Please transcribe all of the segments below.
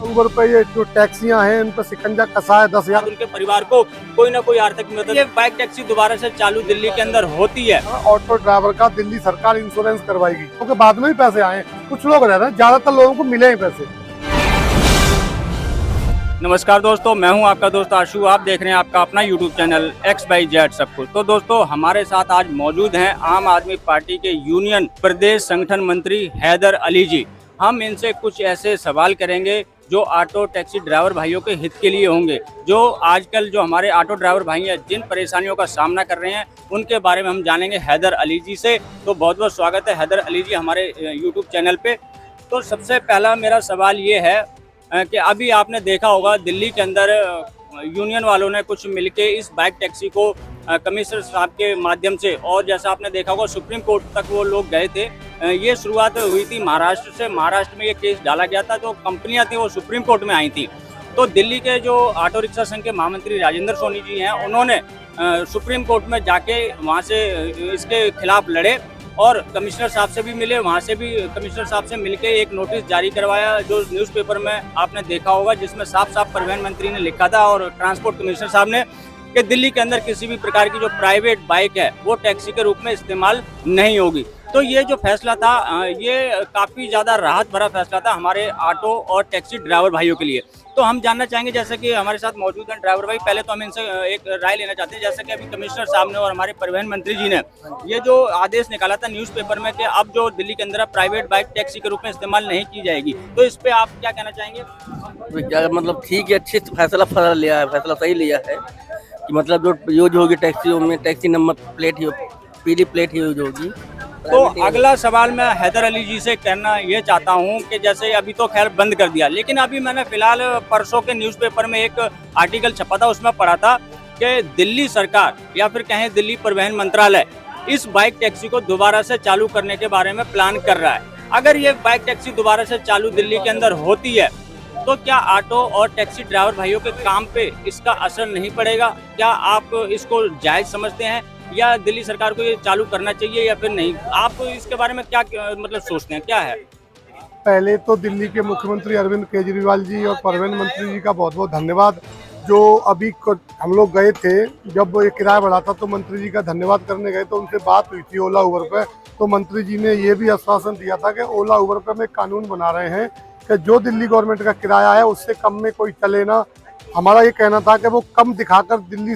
उबर पे ये जो टैक्सियां हैं इन पर शिकंजा कसा है 10,000। उनके परिवार को कोई ना कोई आर्थिक मदद। ये बाइक टैक्सी दोबारा से चालू दिल्ली के अंदर होती है। ऑटो ड्राइवर का दिल्ली सरकार इंश्योरेंस करवाएगी क्योंकि बाद में भी पैसे आए, कुछ लोग रह रहे हैं, ज्यादातर लोगों को मिले ही पैसे। नमस्कार दोस्तों, मैं हूं आपका दोस्त आशु। आप देख रहे हैं आपका अपना YouTube चैनल XYZ सब कुछ। तो दोस्तों, हमारे साथ आज मौजूद हैं आम आदमी पार्टी के यूनियन प्रदेश संगठन मंत्री हैदर अली जी। हम इनसे कुछ ऐसे सवाल करेंगे जो ऑटो टैक्सी ड्राइवर भाइयों के हित के लिए होंगे, जो आजकल जो हमारे ऑटो ड्राइवर भाई हैं जिन परेशानियों का सामना कर रहे हैं उनके बारे में हम जानेंगे हैदर अली जी से। तो बहुत बहुत स्वागत है हैदर अली जी हमारे YouTube चैनल पे। तो सबसे पहला मेरा सवाल ये है कि अभी आपने देखा होगा दिल्ली के अंदर यूनियन वालों ने कुछ मिलके इस बाइक टैक्सी को कमिश्नर साहब के माध्यम से, और जैसा आपने देखा होगा सुप्रीम कोर्ट तक वो लोग गए थे। ये शुरुआत हुई थी महाराष्ट्र से। महाराष्ट्र में ये केस डाला गया था, तो कंपनियां थी वो सुप्रीम कोर्ट में आई थी। तो दिल्ली के जो ऑटो रिक्शा संघ के महामंत्री राजेंद्र सोनी जी हैं, उन्होंने सुप्रीम कोर्ट में जाके वहाँ से इसके खिलाफ लड़े और कमिश्नर साहब से भी मिले। वहाँ से भी कमिश्नर साहब से मिलके एक नोटिस जारी करवाया जो न्यूज़पेपर में आपने देखा होगा, जिसमें साफ साफ परिवहन मंत्री ने लिखा था और ट्रांसपोर्ट कमिश्नर साहब ने कि दिल्ली के अंदर किसी भी प्रकार की जो प्राइवेट बाइक है वो टैक्सी के रूप में इस्तेमाल नहीं होगी। तो ये जो फैसला था ये काफ़ी ज़्यादा राहत भरा फैसला था हमारे ऑटो और टैक्सी ड्राइवर भाइयों के लिए। तो हम जानना चाहेंगे, जैसे कि हमारे साथ मौजूद हैं ड्राइवर भाई, पहले तो हम इनसे एक राय लेना चाहते हैं। जैसे कि अभी कमिश्नर साहब ने और हमारे परिवहन मंत्री जी ने ये जो आदेश निकाला था न्यूज़पेपर में कि अब जो दिल्ली के अंदर प्राइवेट बाइक टैक्सी के रूप में इस्तेमाल नहीं की जाएगी, तो इस पे आप क्या कहना चाहेंगे? क्या मतलब ठीक है, अच्छे फैसला लिया है, फैसला सही लिया है कि मतलब जो यूज होगी टैक्सियों में टैक्सी नंबर प्लेट ही पीली प्लेट ही यूज होगी। तो अगला सवाल मैं हैदर अली जी से कहना ये चाहता हूँ कि जैसे अभी तो खैर बंद कर दिया, लेकिन अभी मैंने फिलहाल परसों के न्यूज़पेपर में एक आर्टिकल छपा था, उसमें पढ़ा था कि दिल्ली सरकार या फिर कहें दिल्ली परिवहन मंत्रालय इस बाइक टैक्सी को दोबारा से चालू करने के बारे में प्लान कर रहा है। अगर ये बाइक टैक्सी दोबारा से चालू दिल्ली के अंदर होती है तो क्या ऑटो और टैक्सी ड्राइवर भाइयों के काम पे इसका असर नहीं पड़ेगा? क्या आप इसको जायज़ समझते हैं या दिल्ली सरकार को ये चालू करना चाहिए या फिर नहीं? आप इसके बारे में क्या मतलब सोचते हैं, क्या है? पहले तो दिल्ली के मुख्यमंत्री अरविंद केजरीवाल जी और परिवहन मंत्री जी का बहुत बहुत धन्यवाद। जो अभी हम लोग गए थे, जब ये किराया बढ़ा था तो मंत्री जी का धन्यवाद करने गए तो उनसे बात हुई थी ओला उबर पे। तो मंत्री जी ने ये भी आश्वासन दिया था कि ओला उबर पे हम एक कानून बना रहे हैं कि जो दिल्ली गवर्नमेंट का किराया है उससे कम में कोई चले ना। हमारा ये कहना था कि वो कम दिखाकर दिल्ली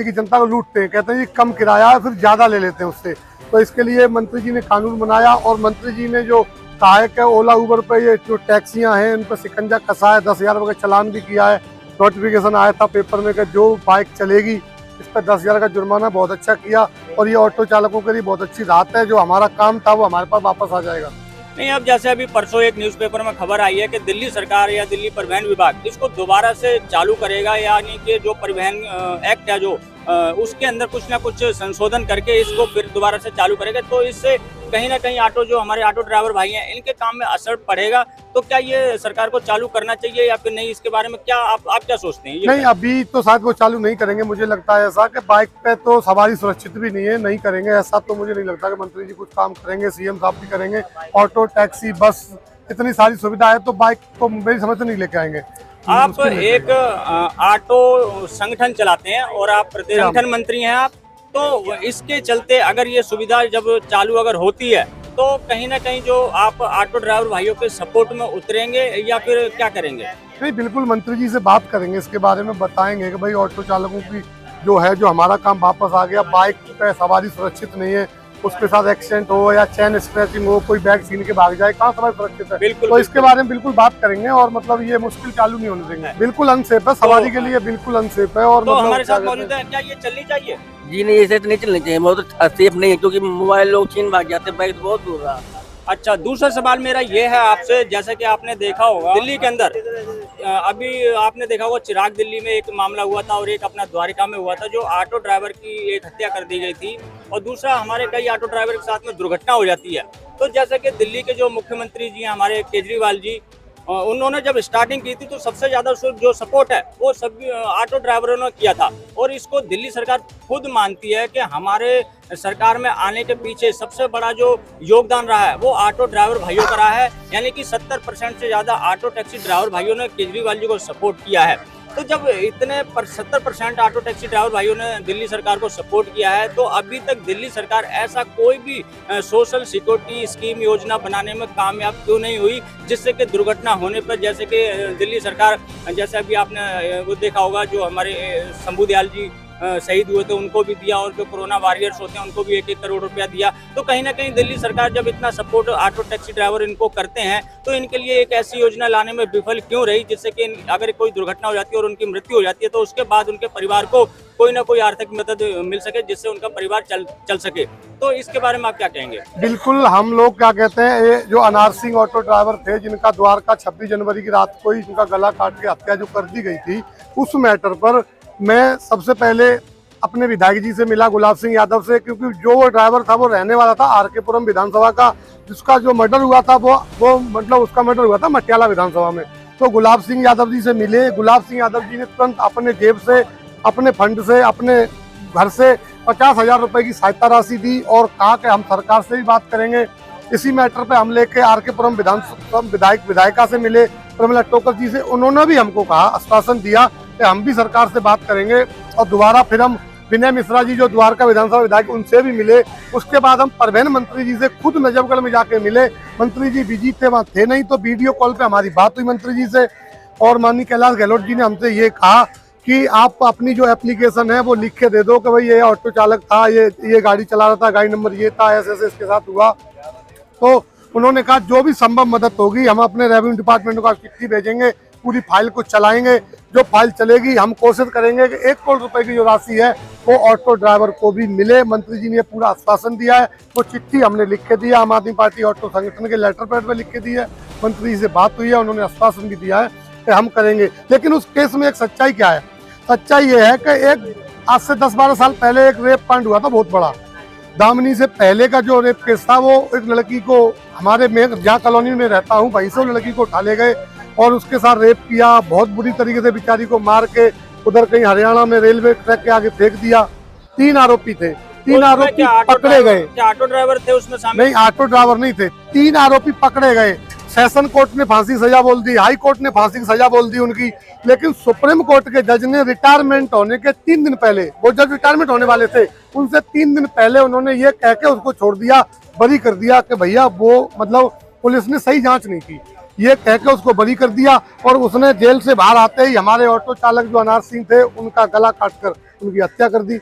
की जनता को लूटते हैं, कहते हैं ये कम किराया है, फिर ज़्यादा ले लेते हैं उससे। तो इसके लिए मंत्री जी ने कानून बनाया और मंत्री जी ने जो कहा है कि ओला उबर पे ये जो टैक्सियां हैं इन पर शिकंजा कसा है, 10,000 रुपये का चालान भी किया है। नोटिफिकेशन आया था पेपर में कि जो बाइक चलेगी इस पर 10,000 का जुर्माना। बहुत अच्छा किया और ये ऑटो चालकों के लिए बहुत अच्छी राहत है। जो हमारा काम था वो हमारे पास वापस आ जाएगा। नहीं, अब जैसे अभी परसों एक न्यूज़पेपर में खबर आई है कि दिल्ली सरकार या दिल्ली परिवहन विभाग इसको दोबारा से चालू करेगा, यानी कि जो परिवहन एक्ट है जो उसके अंदर कुछ ना कुछ संशोधन करके इसको फिर दोबारा से चालू करेगा। तो इससे कहीं ना कहीं ऑटो जो हमारे ऑटो ड्राइवर भाई हैं इनके काम में असर पड़ेगा। तो क्या ये सरकार को चालू करना चाहिए या फिर नहीं? इसके बारे में क्या आप क्या सोचते हैं? नहीं, अभी तो शायद वो चालू नहीं करेंगे। मुझे लगता है ऐसा कि बाइक पे तो सवारी सुरक्षित भी नहीं है, नहीं करेंगे ऐसा तो मुझे नहीं लगता कि मंत्री जी कुछ काम करेंगे। सीएम साहब भी करेंगे। ऑटो टैक्सी बस इतनी सारी सुविधा है तो बाइक को मेरी समझ से नहीं लेके आएंगे। आप एक ऑटो संगठन चलाते हैं और आप प्रदेश संगठन मंत्री हैं आप, तो इसके चलते अगर ये सुविधा जब चालू अगर होती है तो कहीं ना कहीं जो आप ऑटो ड्राइवर भाइयों के सपोर्ट में उतरेंगे या फिर क्या करेंगे? नहीं, बिल्कुल मंत्री जी से बात करेंगे, इसके बारे में बताएंगे कि भाई ऑटो चालकों की जो है जो हमारा काम वापस आ गया। बाइक पे सवारी सुरक्षित नहीं है, उसके साथ एक्सीडेंट हो या चैन स्क्रैचिंग हो, कोई बैग छीन के भाग जाए, कहाँ सवारी सुरक्षित है? बिल्कुल, तो इसके बारे में बिल्कुल बात करेंगे और मतलब ये मुश्किल चालू नहीं होने देंगे। बिल्कुल अनसेफ है सवारी के लिए, बिल्कुल अनसेफ है। और तो मतलब हमारे साथ मौजूद है, क्या ये चलनी चाहिए? जी नहीं, ऐसे तो नहीं चलनी चाहिए, बहुत सेफ नहीं है क्योंकि मोबाइल लोग छीन भाग जाते हैं, बैग बहुत दूर रहा। अच्छा, दूसरा सवाल मेरा ये है आपसे, जैसे कि आपने देखा होगा दिल्ली के अंदर अभी आपने देखा होगा चिराग दिल्ली में एक मामला हुआ था और एक अपना द्वारिका में हुआ था, जो ऑटो ड्राइवर की एक हत्या कर दी गई थी और दूसरा हमारे कई ऑटो ड्राइवर के साथ में दुर्घटना हो जाती है। तो जैसे कि दिल्ली के जो मुख्यमंत्री जी हैं हमारे केजरीवाल जी, उन्होंने जब स्टार्टिंग की थी तो सबसे ज्यादा जो सपोर्ट है वो सभी ऑटो ड्राइवरों ने किया था। और इसको दिल्ली सरकार खुद मानती है कि हमारे सरकार में आने के पीछे सबसे बड़ा जो योगदान रहा है वो ऑटो ड्राइवर भाइयों का रहा है। यानी कि 70% से ज्यादा ऑटो टैक्सी ड्राइवर भाइयों ने केजरीवाल जी को सपोर्ट किया है। तो जब इतने 70% ऑटो टैक्सी ड्राइवर भाइयों ने दिल्ली सरकार को सपोर्ट किया है, तो अभी तक दिल्ली सरकार ऐसा कोई भी सोशल सिक्योरिटी स्कीम योजना बनाने में कामयाब क्यों नहीं हुई, जिससे कि दुर्घटना होने पर, जैसे कि दिल्ली सरकार, जैसे अभी आपने वो देखा होगा जो हमारे शंभू दयाल जी शहीद हुए थे उनको भी दिया, और जो कोरोना वॉरियर्स होते हैं उनको भी 1-1 करोड़ रुपया दिया। तो कहीं ना कहीं दिल्ली सरकार जब इतना सपोर्ट ऑटो टैक्सी ड्राइवर इनको करते हैं, तो इनके लिए एक ऐसी योजना लाने में विफल क्यों रही, जिससे कि अगर कोई दुर्घटना हो जाती है और उनकी मृत्यु हो जाती है तो उसके बाद उनके परिवार को कोई ना कोई आर्थिक मदद मिल सके, जिससे उनका परिवार चल सके। तो इसके बारे में आप क्या कहेंगे? बिल्कुल, हम लोग क्या कहते हैं, ये जो अनार सिंह ऑटो ड्राइवर थे जिनका द्वारका 26 जनवरी की रात को ही इनका गला काट के हत्या जो कर दी गई थी, उस मैटर पर मैं सबसे पहले अपने विधायक जी से मिला, गुलाब सिंह यादव से, क्योंकि जो वो ड्राइवर था वो रहने वाला था आर.के. पुरम विधानसभा का, जिसका जो मर्डर हुआ था वो मतलब उसका मर्डर हुआ था मटियाला विधानसभा में। तो गुलाब सिंह यादव जी से मिले, गुलाब सिंह यादव जी ने तुरंत अपने जेब से, अपने फंड से, अपने घर से 50,000 रुपए की सहायता राशि दी और कहा कि हम सरकार से भी बात करेंगे। इसी मैटर पे हम लेके आर.के. पुरम विधानसभा विधायिका से मिले, प्रमिला टोकर जी से, उन्होंने भी हमको कहा, आश्वासन दिया कि हम भी सरकार से बात करेंगे। और दोबारा फिर हम विनय मिश्रा जी जो द्वारका विधानसभा विधायक, उनसे भी मिले। उसके बाद हम परिवहन मंत्री जी से खुद नजफगढ़ में जाके मिले। मंत्री जी बिजी थे, वहाँ थे नहीं, तो वीडियो कॉल पे हमारी बात हुई मंत्री जी से। और माननीय कैलाश गहलोत जी ने हमसे ये कहा कि आप अपनी जो एप्लीकेशन है वो लिख के दे दो कि भाई ये ऑटो चालक था, ये गाड़ी चला रहा था, गाड़ी नंबर ये था, ऐसे ऐसे इसके साथ हुआ। तो उन्होंने कहा जो भी संभव मदद होगी हम अपने रेवेन्यू डिपार्टमेंट को चिट्ठी भेजेंगे, पूरी फाइल को चलाएंगे। जो फाइल चलेगी हम कोशिश करेंगे कि 1 करोड़ रुपए की जो राशि है वो ऑटो ड्राइवर को भी मिले। मंत्री जी ने पूरा आश्वासन दिया है, वो चिट्ठी हमने लिख के दिया, आम आदमी पार्टी ऑटो संगठन के लेटर पैड पे लिख के दी है। मंत्री जी से बात हुई है, उन्होंने आश्वासन भी दिया है कि हम करेंगे। लेकिन उस केस में एक सच्चाई क्या है? सच्चाई ये है कि एक आज से 10-12 साल पहले एक रेप कांड हुआ था बहुत बड़ा। दामिनी से पहले का जो रेप केस था, वो एक लड़की को हमारे में जहाँ कॉलोनी में रहता हूँ वहीं से लड़की को उठा ले गए और उसके साथ रेप किया, बहुत बुरी तरीके से बेचारी को मार के उधर कहीं हरियाणा में रेलवे ट्रैक के आगे फेंक दिया। 3 आरोपी थे, 3 आरोपी पकड़े गए। क्या ऑटो ड्राइवर थे उसमें शामिल? नहीं, ऑटो ड्राइवर नहीं थे। 3 आरोपी पकड़े गए। सेशन कोर्ट ने फांसी सजा बोल दी, हाई कोर्ट ने फांसी की सजा बोल दी उनकी, लेकिन सुप्रीम कोर्ट के जज ने रिटायरमेंट होने के 3 दिन पहले, वो जज रिटायरमेंट होने वाले थे, उनसे 3 दिन पहले उन्होंने ये कह के उसको छोड़ दिया, बरी कर दिया कि भैया वो मतलब पुलिस ने सही जांच नहीं की, ये कह के उसको बरी कर दिया। और उसने जेल से बाहर आते ही हमारे ऑटो चालक जो अनार सिंह थे उनका गला काटकर उनकी हत्या कर दी।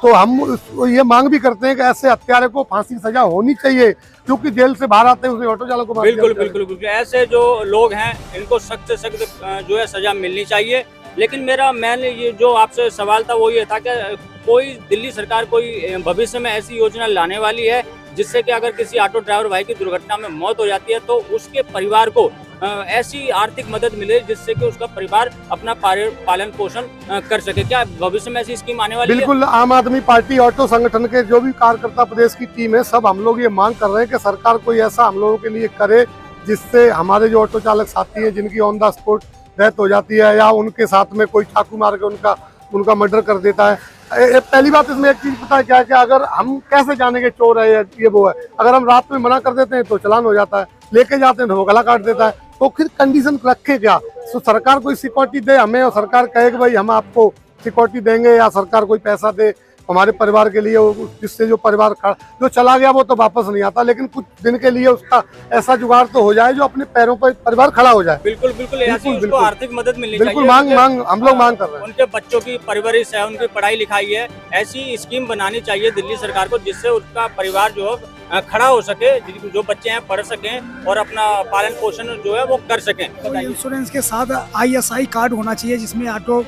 तो हम ये मांग भी करते हैं कि ऐसे हत्यारे को फांसी की सजा होनी चाहिए, क्योंकि जेल से बाहर आते हैं उसे ऑटो चालक को मार दिया। बिल्कुल ऐसे जो लोग हैं इनको सख्त से सख्त जो है सजा मिलनी चाहिए। लेकिन मेरा मैंने ये जो आपसे सवाल था वो ये था कि कोई दिल्ली सरकार कोई भविष्य में ऐसी योजना लाने वाली है जिससे कि अगर किसी ऑटो ड्राइवर भाई की दुर्घटना में मौत हो जाती है तो उसके परिवार को ऐसी आर्थिक मदद मिले जिससे कि उसका परिवार अपना पालन पोषण कर सके। क्या भविष्य में ऐसी स्कीम आने वाली है? बिल्कुल, आम आदमी पार्टी ऑटो संगठन के जो भी कार्यकर्ता प्रदेश की टीम है, सब हम लोग ये मांग कर रहे हैं कि सरकार कोई ऐसा हम लोगों के लिए करे जिससे हमारे जो ऑटो चालक साथी हैं जिनकी ऑन द स्पॉट डेथ हो जाती है या उनके साथ में कोई चाकू मार के उनका मर्डर कर देता है। पहली बात इसमें एक चीज पता है क्या है कि अगर हम कैसे जानेंगे चोर है ये वो है, अगर हम रात में मना कर देते हैं तो चालान हो जाता है, लेके जाते हैं तो वो गला काट देता है। तो फिर कंडीशन रखे क्या? तो सरकार कोई सिक्योरिटी दे हमें, और सरकार कहे कि भाई हम आपको सिक्योरिटी देंगे, या सरकार कोई पैसा दे हमारे परिवार के लिए, जिससे जो परिवार जो चला गया वो तो वापस नहीं आता, लेकिन कुछ दिन के लिए उसका ऐसा जुगाड़ तो हो जाए जो अपने पैरों पर परिवार खड़ा हो जाए। बिल्कुल ऐसी उसको आर्थिक मदद मिलनी बिल्कुल चाहिए। हम लोग मांग कर रहे हैं। उनके बच्चों की परवरिश है, उनकी पढ़ाई लिखाई है, ऐसी स्कीम बनानी चाहिए दिल्ली सरकार को जिससे उसका परिवार जो खड़ा हो सके, जो बच्चे हैं पढ़ सकें और अपना पालन पोषण जो है वो कर सकें। इंश्योरेंस के साथ ISI कार्ड होना चाहिए जिसमें ऑटो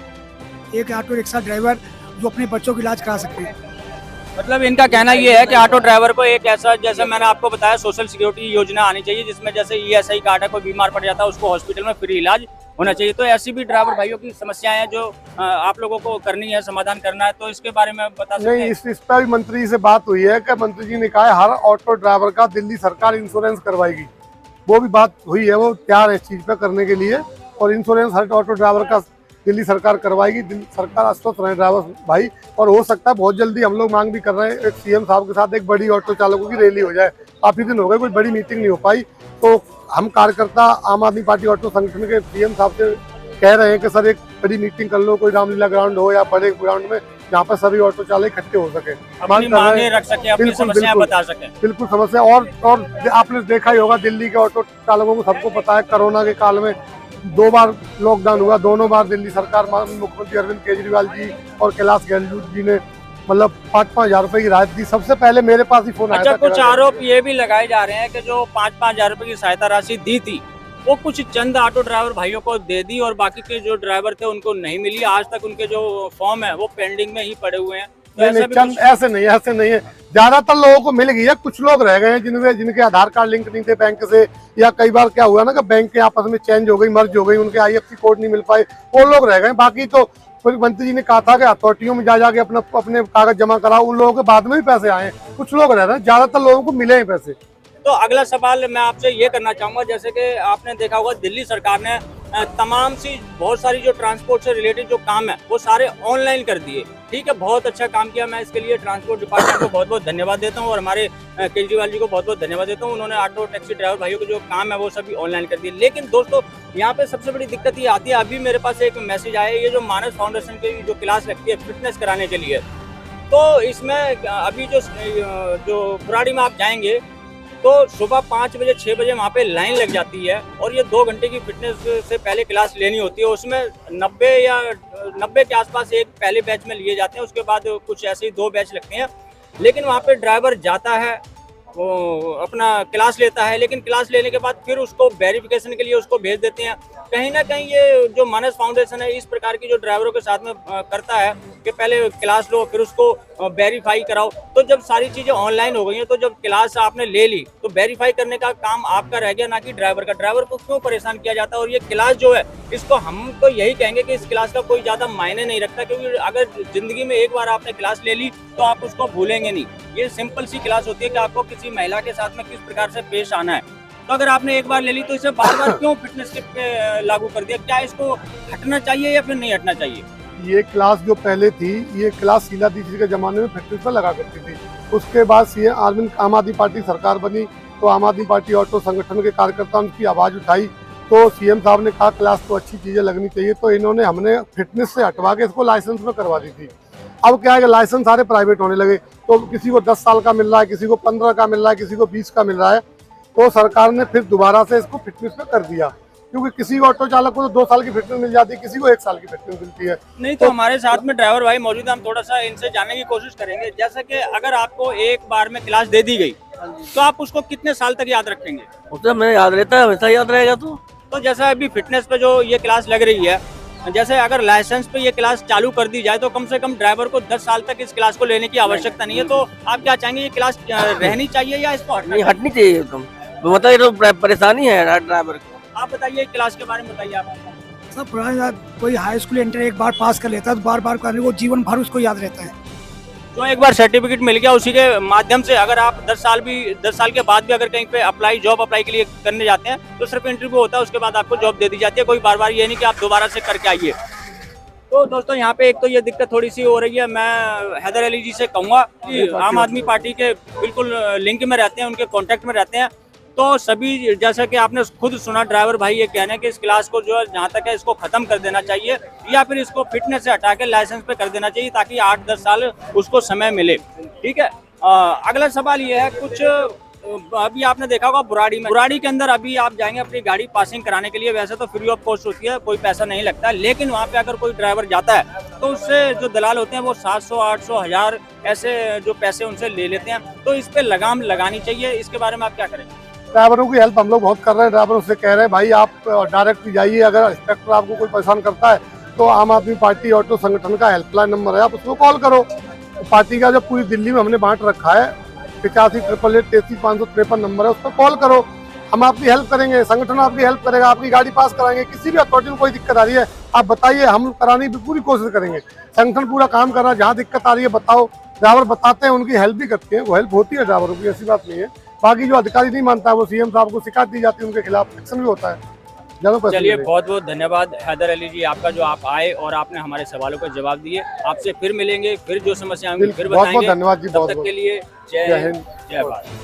रिक्शा ड्राइवर जो अपने बच्चों का इलाज करा सकते हैं। मतलब इनका कहना ये है कि ऑटो ड्राइवर को एक ऐसा, जैसे मैंने आपको बताया, सोशल सिक्योरिटी योजना आनी चाहिए जिसमें जैसे ESI कार्ड है, कोई बीमार पड़ जाता है उसको हॉस्पिटल में फ्री इलाज होना चाहिए। तो ऐसी भी ड्राइवर भाइयों की समस्याएं हैं जो आप लोगों को करनी है, समाधान करना है, तो इसके बारे में बता सकते हैं? नहीं, इस पर भी मंत्री जी से बात हुई है कि मंत्री जी ने कहा है हर ऑटो ड्राइवर का दिल्ली सरकार इंश्योरेंस करवाएगी। वो भी बात हुई है, वो तैयार है इस चीज़ पे करने के लिए। और इंश्योरेंस हर ऑटो ड्राइवर का दिल्ली सरकार करवाएगी। दिल्ली सरकार आश्वस्त रहे ड्राइवर भाई, और हो सकता है बहुत जल्दी, हम लोग मांग भी कर रहे हैं, एक सीएम साहब के साथ एक बड़ी ऑटो चालकों की रैली हो जाए। काफ़ी दिन हो गए कोई बड़ी मीटिंग नहीं हो पाई, तो हम कार्यकर्ता आम आदमी पार्टी ऑटो संगठन के सीएम साहब से कह रहे हैं कि सर एक बड़ी मीटिंग कर लो, कोई रामलीला ग्राउंड हो या बड़े ग्राउंड में, जहाँ पर सभी ऑटो चालक इकट्ठे हो सके, अपनी मांगे रख सके, अपनी बिल्कुल, समस्याएं बिल्कुल। बता सके। बिल्कुल समस्या। और आपने देखा ही होगा दिल्ली के ऑटो चालकों को सबको पता है, कोरोना के काल में 2 बार लॉकडाउन हुआ, दोनों बार दिल्ली सरकार मुख्यमंत्री अरविंद केजरीवाल जी और कैलाश गहलोत जी ने मतलब 5-5 हजार रुपए की राहत दी। सबसे पहले मेरे पास ही फोन आया अच्छा, था। कुछ आरोप ये भी लगाए जा रहे हैं कि जो 5-5 हजार रुपए की सहायता राशि दी थी वो कुछ चंद ऑटो ड्राइवर भाइयों को दे दी और बाकी के जो ड्राइवर थे उनको नहीं मिली। आज तक उनके जो फॉर्म है वो पेंडिंग में ही पड़े हुए हैं। तो नहीं, चंद ऐसे नहीं है, ज्यादातर लोगों को मिल गई है, कुछ लोग रह गए हैं जिनके आधार कार्ड लिंक नहीं थे बैंक से, या कई बार क्या हुआ ना कि बैंक के आपस में चेंज हो गई, मर्ज हो गई, उनके IFSC कोड नहीं मिल पाए, वो लोग रह गए। बाकी तो मंत्री जी ने कहा था कि अथॉरिटियों में जा के अपने कागज जमा कराओ, उन लोगों के बाद में भी पैसे आए, कुछ लोग रह रहे हैं, ज्यादातर लोगों को मिले हैं पैसे। तो अगला सवाल मैं आपसे ये करना चाहूंगा, जैसे कि आपने देखा होगा दिल्ली सरकार ने तमाम सी बहुत सारी जो ट्रांसपोर्ट से रिलेटेड जो काम है वो सारे ऑनलाइन कर दिए। ठीक है, बहुत अच्छा काम किया, मैं इसके लिए ट्रांसपोर्ट डिपार्टमेंट को बहुत बहुत धन्यवाद देता हूँ और हमारे केजरीवाल जी को बहुत बहुत धन्यवाद देता हूँ। उन्होंने ऑटो टैक्सी ड्राइवर भाइयों के जो काम है वो सभी ऑनलाइन कर दिए। लेकिन दोस्तों यहाँ पे सबसे बड़ी दिक्कत ये आती है, अभी मेरे पास एक मैसेज आया, ये जो मानस फाउंडेशन की जो क्लास लगती है फिटनेस कराने के लिए, तो इसमें अभी जो बुराड़ी में आप जाएंगे तो सुबह 5 बजे 6 बजे वहाँ पे लाइन लग जाती है और ये 2 घंटे की फिटनेस से पहले क्लास लेनी होती है। उसमें 90 के आसपास एक पहले बैच में लिए जाते हैं, उसके बाद कुछ ऐसे ही 2 बैच लगते हैं। लेकिन वहाँ पे ड्राइवर जाता है, वो अपना क्लास लेता है, लेकिन क्लास लेने के बाद फिर उसको वेरिफिकेशन के लिए उसको भेज देते हैं। कहीं ना कहीं ये जो मानस फाउंडेशन है इस प्रकार की जो ड्राइवरों के साथ में करता है कि पहले क्लास लो फिर उसको वेरीफाई कराओ। तो जब सारी चीज़ें ऑनलाइन हो गई हैं तो जब क्लास आपने ले ली तो वेरीफाई करने का काम आपका रह गया, ना कि ड्राइवर का। ड्राइवर को क्यों परेशान किया जाता है? और ये क्लास जो है इसको हम तो यही कहेंगे कि इस क्लास का कोई ज़्यादा मायने नहीं रखता, क्योंकि अगर ज़िंदगी में एक बार आपने क्लास ले ली तो आप उसको भूलेंगे नहीं। ये सिंपल सी क्लास होती है कि आपको किसी महिला के साथ में किस प्रकार से पेश आना है। तो अगर आपने एक बार ले ली तो इसे बार बार क्यों फिटनेस टिप पे लागू कर दिया? क्या इसको हटना चाहिए या फिर नहीं हटना चाहिए? ये क्लास जो पहले थी, ये क्लास शीला दीक्षित के जमाने में फिटनेस पर लगा करती थी। उसके बाद आम आदमी पार्टी सरकार बनी तो आम आदमी पार्टी ऑटो संगठन के कार्यकर्ताओं ने की आवाज़ उठाई, तो सीएम साहब ने कहा क्लास तो अच्छी चीज़ें लगनी चाहिए, तो हमने फिटनेस से हटवा के इसको लाइसेंस में करवा दी थी। अब क्या है कि लाइसेंस सारे प्राइवेट होने लगे, तो किसी को 10 साल का मिल रहा है, किसी को 15 का मिल रहा है, किसी को 20 का मिल रहा है। तो सरकार ने फिर दोबारा से इसको फिटनेस पे कर दिया, क्योंकि किसी ऑटो चालक को तो 2 साल की फिटनेस मिल जाती है, किसी को 1 साल की फिटनेस मिलती है। नहीं तो हमारे साथ में ड्राइवर भाई मौजूद है, हम थोड़ा सा इनसे जानने की कोशिश करेंगे। जैसे कि अगर आपको एक बार में क्लास दे दी गई तो आप उसको कितने साल तक याद रखेंगे? उससे मैं याद रहता है, वैसा याद रहेगा। तो जैसा अभी फिटनेस पे जो ये क्लास लग रही है, जैसे अगर लाइसेंस पे ये क्लास चालू कर दी जाए तो कम से कम ड्राइवर को 10 साल तक इस क्लास को लेने की आवश्यकता नहीं है। तो आप क्या चाहेंगे, ये क्लास रहनी चाहिए या इसको हटना? नहीं, हटनी चाहिए। तुम मतलब ये तो परेशानी है ड्राइवर को। आप बताइए क्लास के बारे में बताइए आप। सब पुराना कोई हाई स्कूल इंटर एक बार पास कर लेता है तो बार बार करने को जीवन भर उसको याद रहता है। जो एक बार सर्टिफिकेट मिल गया उसी के माध्यम से अगर आप 10 साल के बाद भी अगर कहीं पे जॉब अप्लाई के लिए करने जाते हैं तो सिर्फ इंटरव्यू होता है, उसके बाद आपको जॉब दे दी जाती है। कोई बार बार ये नहीं कि आप दोबारा से करके आइए। तो दोस्तों यहाँ पे एक तो ये दिक्कत थोड़ी सी हो रही है। मैं हैदर अली जी से कहूँगा कि आम आदमी पार्टी के बिल्कुल लिंक में रहते हैं, उनके कॉन्टेक्ट में रहते हैं। तो सभी जैसा कि आपने खुद सुना ड्राइवर भाई ये कहने कि इस क्लास को जो है जहाँ तक है इसको खत्म कर देना चाहिए या फिर इसको फिटनेस से हटा के लाइसेंस पे कर देना चाहिए, ताकि 8-10 साल उसको समय मिले। ठीक है, अगला सवाल ये है, कुछ अभी आपने देखा होगा बुराड़ी के अंदर अभी आप जाएंगे अपनी गाड़ी पासिंग कराने के लिए, वैसे तो फ्री ऑफ कॉस्ट होती है, कोई पैसा नहीं लगता, लेकिन वहाँ पे अगर कोई ड्राइवर जाता है तो उससे जो दलाल होते हैं वो 700, 800, 1000 ऐसे जो पैसे उनसे ले लेते हैं। तो इस पे लगाम लगानी चाहिए, इसके बारे में आप क्या करेंगे? ड्राइवरों की हेल्प हम लोग बहुत कर रहे हैं। ड्राइवरों से कह रहे हैं भाई आप डायरेक्ट जाइए, अगर इंस्पेक्टर आपको कोई परेशान करता है तो आम आदमी पार्टी ऑटो संगठन का हेल्पलाइन नंबर है, आप उसको कॉल करो। पार्टी का जो पूरी दिल्ली में हमने बांट रखा है 8588833553 नंबर है, उस पर कॉल करो, हम आपकी हेल्प करेंगे, संगठन आपकी हेल्प करेगा, आपकी गाड़ी पास कराएंगे। किसी भी अथॉरिटी में कोई दिक्कत आ रही है आप बताइए, हम कराने की पूरी कोशिश करेंगे। संगठन पूरा काम कर रहा है, जहाँ दिक्कत आ रही है बताओ, ड्राइवर बताते हैं, उनकी हेल्प भी करते हैं, वो हेल्प होती है ड्राइवरों की, ऐसी बात नहीं है। बाकी जो अधिकारी नहीं मानता है वो सीएम साहब को शिकायत दी जाती है, उनके खिलाफ एक्शन भी होता है। चलिए बहुत बहुत धन्यवाद हैदर अली जी आपका, जो आप आए और आपने हमारे सवालों का जवाब दिए। आपसे फिर मिलेंगे, फिर जो समस्या होंगी फिर बहुत बहुत बताएंगे। धन्यवाद जी, तब बहुत तक बहुत के लिए जय हिंद, जय भारत।